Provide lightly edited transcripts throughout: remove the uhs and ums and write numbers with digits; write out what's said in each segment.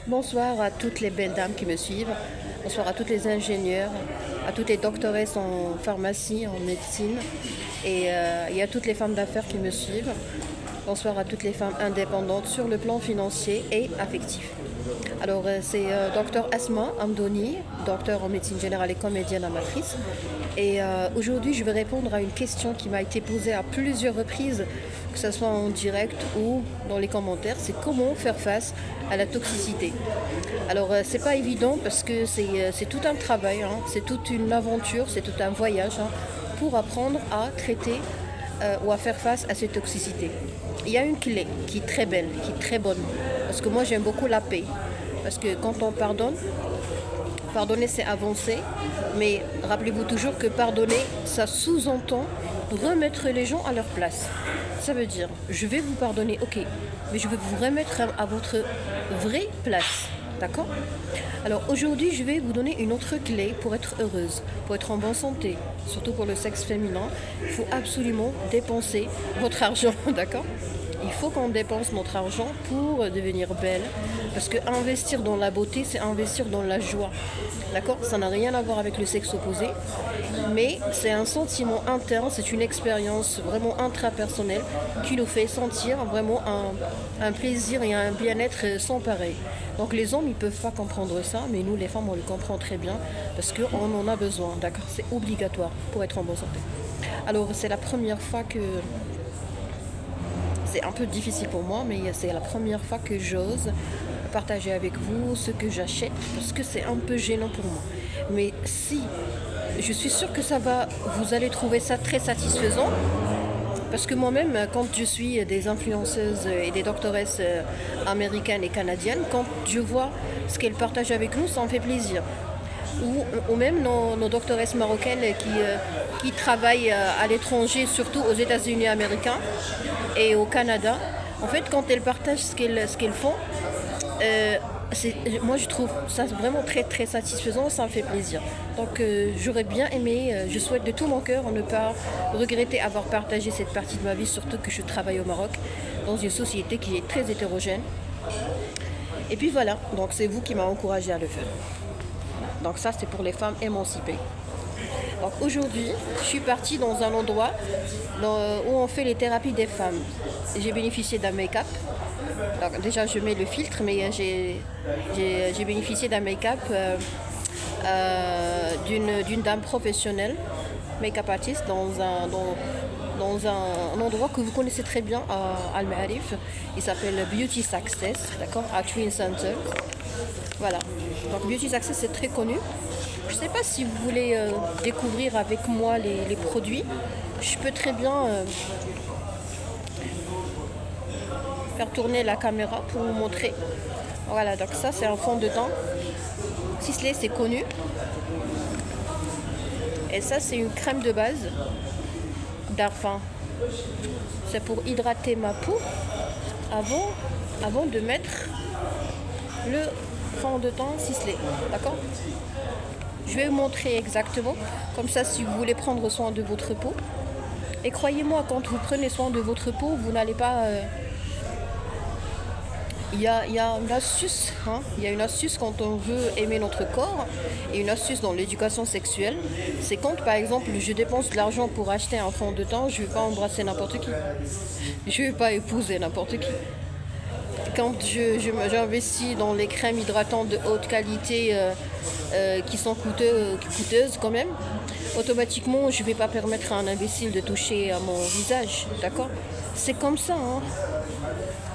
Bonsoir à toutes les belles dames qui me suivent. Bonsoir à toutes les ingénieurs, à toutes les doctoresses en pharmacie, en médecine et à toutes les femmes d'affaires qui me suivent. Bonsoir à toutes les femmes indépendantes sur le plan financier et affectif. Alors, c'est Dr Asma Amdoni, docteur en médecine générale et comédienne amatrice. Et aujourd'hui, je vais répondre à une question qui m'a été posée à plusieurs reprises, que ce soit en direct ou dans les commentaires. C'est comment faire face à la toxicité. Alors, c'est pas évident parce que c'est tout un travail, hein, c'est toute une aventure, c'est tout un voyage hein, pour apprendre à traiter ou à faire face à cette toxicité. Il y a une clé qui est très belle, qui est très bonne, parce que moi j'aime beaucoup la paix. Parce que quand on pardonne, pardonner c'est avancer, mais rappelez-vous toujours que pardonner, ça sous-entend remettre les gens à leur place. Ça veut dire, je vais vous pardonner, ok, mais je vais vous remettre à votre vraie place. D'accord? Alors aujourd'hui, je vais vous donner une autre clé pour être heureuse, pour être en bonne santé, surtout pour le sexe féminin. Il faut absolument dépenser votre argent, d'accord? Il faut qu'on dépense notre argent pour devenir belle, parce que investir dans la beauté, c'est investir dans la joie, d'accord? Ça n'a rien à voir avec le sexe opposé, mais c'est un sentiment interne, c'est une expérience vraiment intrapersonnelle qui nous fait sentir vraiment un plaisir et un bien-être sans pareil. Donc les hommes, ils ne peuvent pas comprendre ça, mais nous, les femmes, on le comprend très bien, parce qu'on en a besoin, d'accord? C'est obligatoire pour être en bonne santé. Alors, c'est la première fois que... C'est un peu difficile pour moi, mais c'est la première fois que j'ose partager avec vous ce que j'achète, parce que c'est un peu gênant pour moi. Mais si, je suis sûre que vous allez trouver ça très satisfaisant, parce que moi-même, quand je suis des influenceuses et des doctoresses américaines et canadiennes, quand je vois ce qu'elles partagent avec nous, ça en fait plaisir. Ou même nos doctoresses marocaines qui travaillent à l'étranger, surtout aux États-Unis américains et au Canada. En fait, quand elles partagent ce qu'elles font, moi je trouve ça vraiment très très satisfaisant, ça me fait plaisir. Donc j'aurais bien aimé, je souhaite de tout mon cœur ne pas regretter avoir partagé cette partie de ma vie, surtout que je travaille au Maroc, dans une société qui est très hétérogène. Et puis voilà, donc c'est vous qui m'avez encouragé à le faire. Donc ça, c'est pour les femmes émancipées. Donc aujourd'hui, je suis partie dans un endroit où on fait les thérapies des femmes. J'ai bénéficié d'un make-up. Donc déjà, je mets le filtre, mais j'ai bénéficié d'un make-up d'une dame professionnelle, make-up artist, dans un endroit que vous connaissez très bien à Al-Ma'arif. Il s'appelle Beauty Success, d'accord, à Twin Center. Voilà. Donc Beauty Success, c'est très connu. Je ne sais pas si vous voulez découvrir avec moi les produits. Je peux très bien faire tourner la caméra pour vous montrer. Voilà, donc ça c'est un fond de teint. Sisley, c'est connu. Et ça c'est une crème de base d'Arfin. C'est pour hydrater ma peau avant de mettre le fond de teint Sisley. D'accord? Je vais vous montrer exactement, comme ça si vous voulez prendre soin de votre peau. Et croyez-moi, quand vous prenez soin de votre peau, vous n'allez pas... Il y a une astuce, hein. Il y a une astuce quand on veut aimer notre corps et une astuce dans l'éducation sexuelle. C'est quand, par exemple, je dépense de l'argent pour acheter un fond de teint, je ne vais pas embrasser n'importe qui. Je ne vais pas épouser n'importe qui. Quand j'investis dans les crèmes hydratantes de haute qualité qui sont coûteuses quand même, automatiquement je ne vais pas permettre à un imbécile de toucher à mon visage, d'accord? C'est comme ça, hein.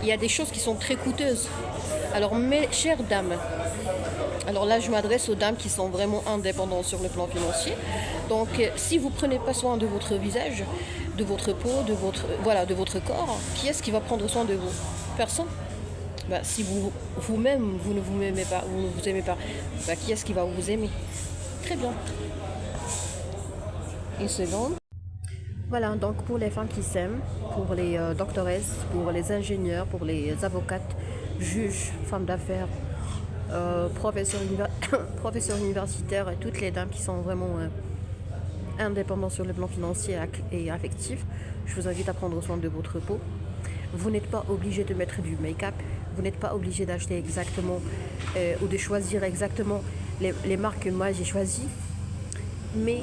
Il y a des choses qui sont très coûteuses. Alors mes chères dames, alors là je m'adresse aux dames qui sont vraiment indépendantes sur le plan financier. Donc si vous ne prenez pas soin de votre visage, de votre peau, de votre corps, qui est-ce qui va prendre soin de vous? Personne. Si vous-même, vous ne vous aimez pas, vous ne vous aimez pas, qui est-ce qui va vous aimer? Très bien. Une seconde. Voilà, donc pour les femmes qui s'aiment, pour les doctoresses, pour les ingénieurs, pour les avocates, juges, femmes d'affaires, professeurs universitaires et toutes les dames qui sont vraiment indépendantes sur le plan financier et affectif, je vous invite à prendre soin de votre peau. Vous n'êtes pas obligé de mettre du make-up. Vous n'êtes pas obligé d'acheter exactement ou de choisir exactement les marques que moi j'ai choisies. Mais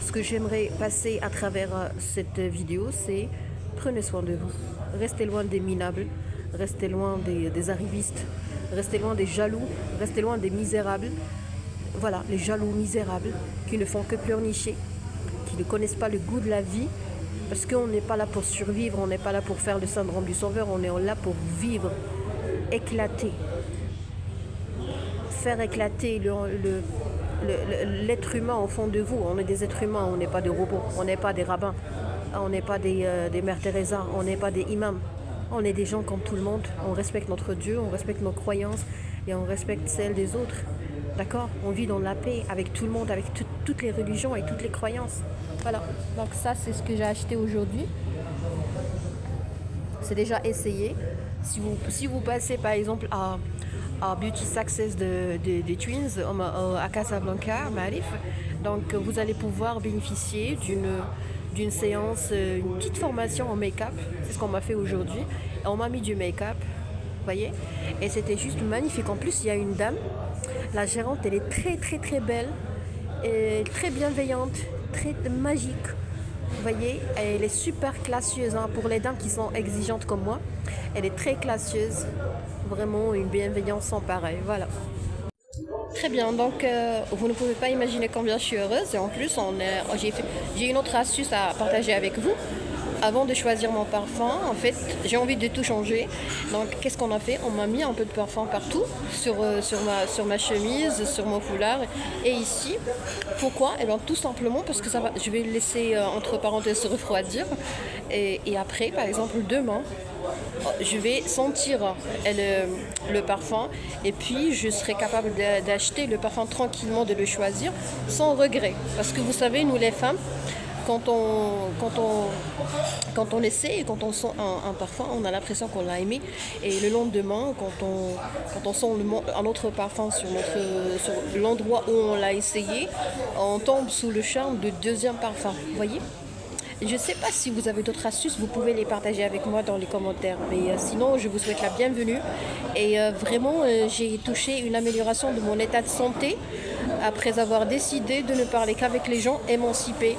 ce que j'aimerais passer à travers cette vidéo, c'est prenez soin de vous. Restez loin des minables, restez loin des arrivistes, restez loin des jaloux, restez loin des misérables. Voilà, les jaloux misérables qui ne font que pleurnicher, qui ne connaissent pas le goût de la vie. Parce qu'on n'est pas là pour survivre, on n'est pas là pour faire le syndrome du sauveur, on est là pour vivre, éclater. Faire éclater l'être humain au fond de vous. On est des êtres humains, on n'est pas des robots, on n'est pas des rabbins, on n'est pas des Mères Teresa, on n'est pas des imams. On est des gens comme tout le monde, on respecte notre Dieu, on respecte nos croyances et on respecte celles des autres. D'accord? On vit dans la paix avec tout le monde, avec toutes les religions et toutes les croyances. Voilà, donc ça c'est ce que j'ai acheté aujourd'hui. C'est déjà essayé. Si vous passez par exemple à Beauty Success des Twins à Casablanca, à Marif, donc vous allez pouvoir bénéficier d'une séance, une petite formation en make-up. C'est ce qu'on m'a fait aujourd'hui. On m'a mis du make-up, vous voyez, et c'était juste magnifique. En plus, il y a une dame, la gérante, elle est très très très belle, et très bienveillante, très magique. Vous voyez, elle est super classieuse, hein, pour les dames qui sont exigeantes comme moi. Elle est très classieuse, vraiment une bienveillance sans pareil. Voilà. Très bien, donc vous ne pouvez pas imaginer combien je suis heureuse. Et en plus, j'ai une autre astuce à partager avec vous. Avant de choisir mon parfum, en fait, j'ai envie de tout changer. Donc, qu'est-ce qu'on a fait? On m'a mis un peu de parfum partout, sur ma chemise, sur mon foulard et ici. Pourquoi? Eh bien, tout simplement parce que je vais le laisser entre parenthèses se refroidir. Et après, par exemple, demain, je vais sentir le parfum et puis je serai capable d'acheter le parfum tranquillement, de le choisir sans regret. Parce que vous savez, nous les femmes, quand on essaie et quand on sent un parfum, on a l'impression qu'on l'a aimé. Et le lendemain, quand on sent un autre parfum sur l'endroit où on l'a essayé, on tombe sous le charme du deuxième parfum. Vous voyez? Je ne sais pas si vous avez d'autres astuces, vous pouvez les partager avec moi dans les commentaires. Mais sinon, je vous souhaite la bienvenue. Et vraiment, j'ai touché une amélioration de mon état de santé après avoir décidé de ne parler qu'avec les gens émancipés,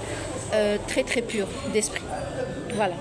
très très purs d'esprit. Voilà.